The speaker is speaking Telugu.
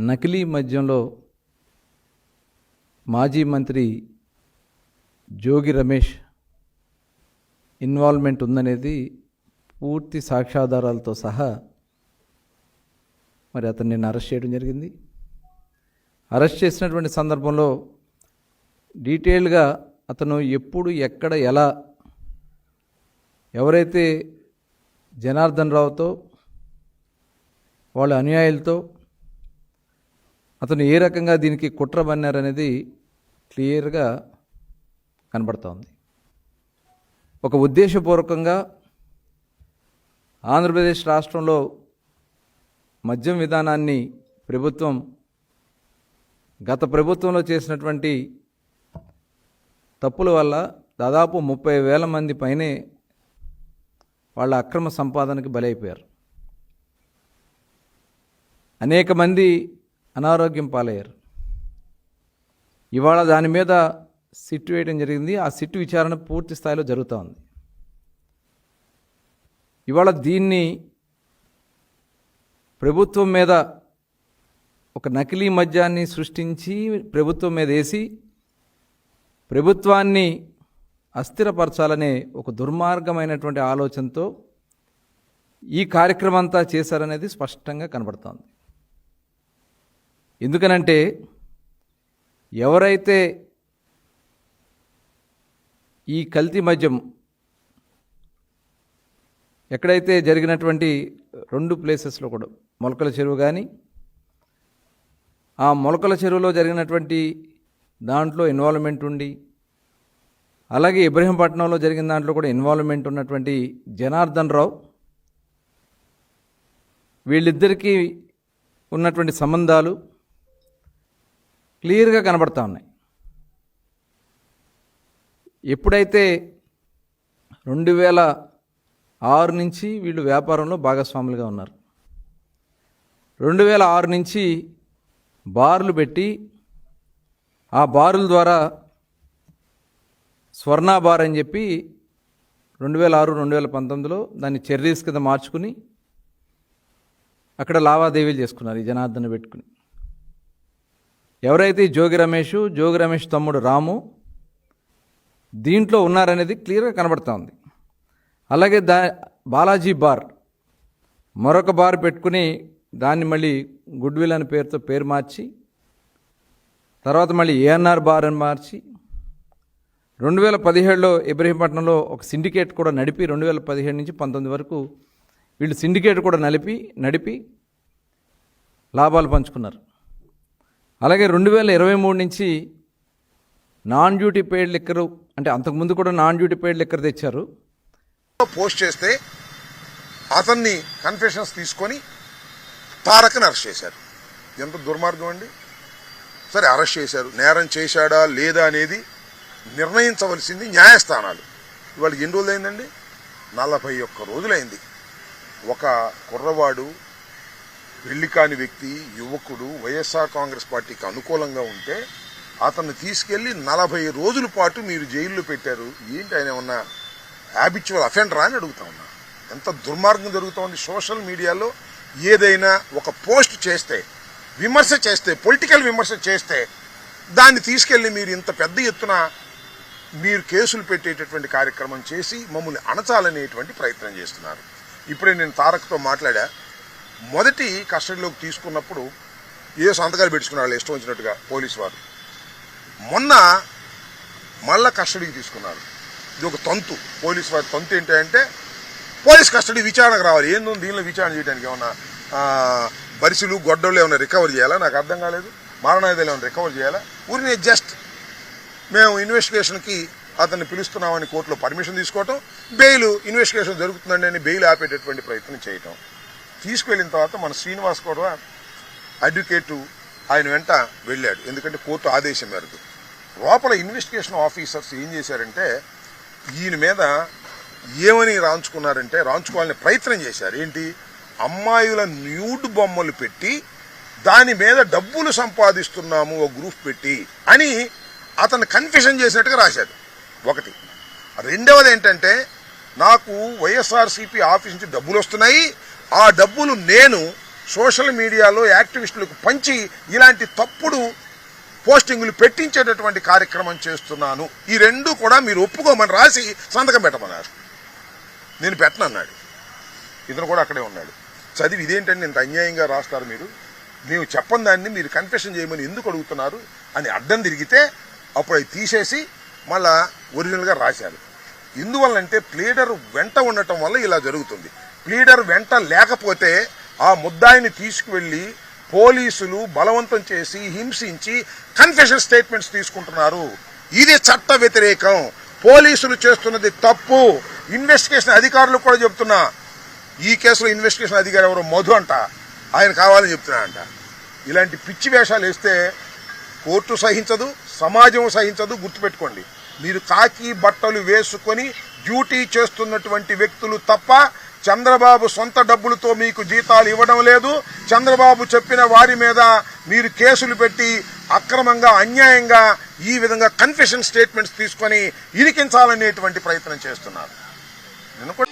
నకిలీ మద్యంలో మాజీ మంత్రి జోగి రమేష్ ఇన్వాల్వ్మెంట్ ఉందనేది పూర్తి సాక్ష్యాధారాలతో సహా మరి అతన్ని అరెస్ట్ చేయడం జరిగింది. అరెస్ట్ చేసినటువంటి సందర్భంలో డీటెయిల్గా అతను ఎప్పుడు ఎక్కడ ఎలా ఎవరైతే జనార్దన్ రావుతో వాళ్ళ అనుయాయులతో అతను ఏ రకంగా దీనికి కుట్ర పన్నారనేది క్లియర్గా కనబడుతోంది. ఒక ఉద్దేశపూర్వకంగా ఆంధ్రప్రదేశ్ రాష్ట్రంలో మద్యం విధానాన్ని ప్రభుత్వం గత ప్రభుత్వంలో చేసినటువంటి తప్పుల వల్ల దాదాపు 30,000 మంది పైనే వాళ్ళ అక్రమ సంపాదనకి బలైపోయారు. అనేక మంది అనారోగ్యం పాలయ్యారు. ఇవాళ దాని మీద సిట్ వేయడం జరిగింది. ఆ సిట్ విచారణ పూర్తి స్థాయిలో జరుగుతూ ఉంది. ఇవాళ దీన్ని ప్రభుత్వం మీద ఒక నకిలీ మద్యాన్ని సృష్టించి ప్రభుత్వం మీద వేసి ప్రభుత్వాన్ని అస్థిరపరచాలనే ఒక దుర్మార్గమైనటువంటి ఆలోచనతో ఈ కార్యక్రమం అంతా చేశారనేది స్పష్టంగా కనబడుతోంది. ఎందుకనంటే ఎవరైతే ఈ కల్తీ మద్యం ఎక్కడైతే జరిగినటువంటి 2 ప్లేసెస్లో కూడా మొలకల చెరువు కానీ ఆ మొలకల చెరువులో జరిగినటువంటి దాంట్లో ఇన్వాల్వ్మెంట్ ఉండి అలాగే ఇబ్రహీంపట్నంలో జరిగిన దాంట్లో కూడా ఇన్వాల్వ్మెంట్ ఉన్నటువంటి జనార్దన్ రావు వీళ్ళిద్దరికీ ఉన్నటువంటి సంబంధాలు క్లియర్గా కనబడతా ఉన్నాయి. ఎప్పుడైతే 2006 నుంచి వీళ్ళు వ్యాపారంలో భాగస్వాములుగా ఉన్నారు. 2006 నుంచి బార్లు పెట్టి ఆ బారుల ద్వారా స్వర్ణ బార్ అని చెప్పి 2006-2019లో దాన్ని చెర్రీస్ కింద మార్చుకుని అక్కడ లావాదేవీలు చేసుకున్నారు ఈ జనార్దన్ పెట్టుకుని. ఎవరైతే జోగి రమేష్ తమ్ముడు రాము దీంట్లో ఉన్నారనేది క్లియర్గా కనబడుతూ ఉంది. అలాగే బాలాజీ బార్ మరొక బార్ పెట్టుకుని దాన్ని మళ్ళీ గుడ్విల్ అనే పేరుతో పేరు మార్చి తర్వాత మళ్ళీ ఏఎన్ఆర్ బార్ అని మార్చి 2017లో ఇబ్రహీంపట్నంలో ఒక సిండికేట్ కూడా నడిపి 2017 నుంచి 19 వరకు వీళ్ళు సిండికేట్ కూడా నడిపి లాభాలు పంచుకున్నారు. అలాగే 2023 నుంచి నాన్ డ్యూటీ పెయిడ్ లిక్కరు అంటే అంతకుముందు కూడా నాన్ డ్యూటీ పెయిడ్ లిక్కర్ తెచ్చారు. పోస్ట్ చేస్తే అతన్ని కన్ఫెషన్స్ తీసుకొని తారకని అరెస్ట్ చేశారు. ఎంత దుర్మార్గం అండి. సరే అరెస్ట్ చేశారు, నేరం చేశాడా లేదా అనేది నిర్ణయించవలసింది న్యాయస్థానాలు. ఇవాళ ఎన్ని రోజులు అయిందండి? 41 రోజులైంది. ఒక కుర్రవాడు పెళ్లి కాని వ్యక్తి యువకుడు వైఎస్ఆర్ కాంగ్రెస్ పార్టీకి అనుకూలంగా ఉంటే అతన్ని తీసుకెళ్లి 40 రోజుల పాటు మీరు జైల్లో పెట్టారు. ఏంటి ఆయన ఉన్న హ్యాబిచువల్ అఫెండరా అని అడుగుతా ఉన్నా. ఎంత దుర్మార్గం జరుగుతూ ఉంది. సోషల్ మీడియాలో ఏదైనా ఒక పోస్ట్ చేస్తే విమర్శ చేస్తే పొలిటికల్ విమర్శ చేస్తే దాన్ని తీసుకెళ్లి మీరు ఇంత పెద్ద ఎత్తున మీరు కేసులు పెట్టేటటువంటి కార్యక్రమం చేసి మమ్మల్ని అణచాలనేటువంటి ప్రయత్నం చేస్తున్నారు. ఇప్పుడే నేను తారక్తో మాట్లాడా. మొదటి కస్టడీలోకి తీసుకున్నప్పుడు ఏ సంతకాలు పెట్టుకున్నారు ఇష్టం వచ్చినట్టుగా పోలీసు వారు. మొన్న మళ్ళా కస్టడీకి తీసుకున్నారు. ఇది ఒక తంతు. పోలీసు వారి తంతు ఏంటంటే పోలీస్ కస్టడీ విచారణకు రావాలి. ఏందో దీనిలో విచారణ చేయడానికి ఏమన్నా బరిసెలు గొడ్డలు ఏమైనా రికవర్ చేయాలా? నాకు అర్థం కాలేదు. మారణాయుధాలు ఏమైనా రికవర్ చేయాలా? ఊరిని జస్ట్ మేము ఇన్వెస్టిగేషన్కి అతన్ని పిలుస్తున్నామని కోర్టులో పర్మిషన్ తీసుకోవటం, బెయిల్ ఇన్వెస్టిగేషన్ జరుగుతుందండి అని బెయిల్ ఆపేటటువంటి ప్రయత్నం చేయటం. తీసుకువెళ్ళిన తర్వాత మన శ్రీనివాస్ కూడా అడ్వకేటు ఆయన వెంట వెళ్ళాడు. ఎందుకంటే కోర్టు ఆదేశం మేరకు. లోపల ఇన్వెస్టిగేషన్ ఆఫీసర్స్ ఏం చేశారంటే ఈయన మీద ఏమని రాంచుకోవాలని ప్రయత్నం చేశారు. ఏంటి? అమ్మాయిల న్యూడ్ బొమ్మలు పెట్టి దాని మీద డబ్బులు సంపాదిస్తున్నాము ఒక గ్రూప్ పెట్టి అని అతను కన్ఫెషన్ చేసినట్టుగా రాశారు. ఒకటి. రెండవది ఏంటంటే నాకు వైఎస్ఆర్సీపీ ఆఫీస్ నుంచి డబ్బులు వస్తున్నాయి, ఆ డబ్బులు నేను సోషల్ మీడియాలో యాక్టివిస్టులకు పంచి ఇలాంటి తప్పుడు పోస్టింగులు పెట్టించేటటువంటి కార్యక్రమం చేస్తున్నాను. ఈ రెండు కూడా మీరు ఒప్పుకోమని రాసి సంతకం పెట్టమన్నారు. నేను పెట్టనన్నాడు. ఇతను కూడా అక్కడే ఉన్నాడు. చదివి ఇదేంటండి ఇంత అన్యాయంగా రాస్తారు మీరు, మేము చెప్పని దాన్ని మీరు కన్ఫెషన్ చేయమని ఎందుకు అడుగుతున్నారు అని అడ్డం తిరిగితే అప్పుడు అవి తీసేసి మళ్ళా ఒరిజినల్గా రాశారు. ఎందువల్లంటే ప్లీడర్ వెంట ఉండటం వల్ల ఇలా జరుగుతుంది. ప్లీడర్ వెంట లేకపోతే ఆ ముద్దాయిని తీసుకువెళ్లి పోలీసులు బలవంతం చేసి హింసించి కన్ఫెషన్ స్టేట్మెంట్స్ తీసుకుంటున్నారు. ఇది చట్ట వ్యతిరేకం. పోలీసులు చేస్తున్నది తప్పు. ఇన్వెస్టిగేషన్ అధికారులు కూడా చెప్తున్నా. ఈ కేసులో ఇన్వెస్టిగేషన్ అధికారి ఎవరో మధు అంట, ఆయన కావాలని చెప్తున్నా అంట. ఇలాంటి పిచ్చి వేషాలు వేస్తే కోర్టు సహించదు, సమాజం సహించదు. గుర్తుపెట్టుకోండి, మీరు కాకి బట్టలు వేసుకొని డ్యూటీ చేస్తున్నటువంటి వ్యక్తులు తప్ప చంద్రబాబు సొంత డబ్బులతో మీకు జీతాలు ఇవ్వడం లేదు. చంద్రబాబు చెప్పిన వారి మీద మీరు కేసులు పెట్టి అక్రమంగా అన్యాయంగా ఈ విధంగా కన్ఫెషన్ స్టేట్మెంట్స్ తీసుకొని ఇరికించాలనేటువంటి ప్రయత్నం చేస్తున్నారు. నేను కూడా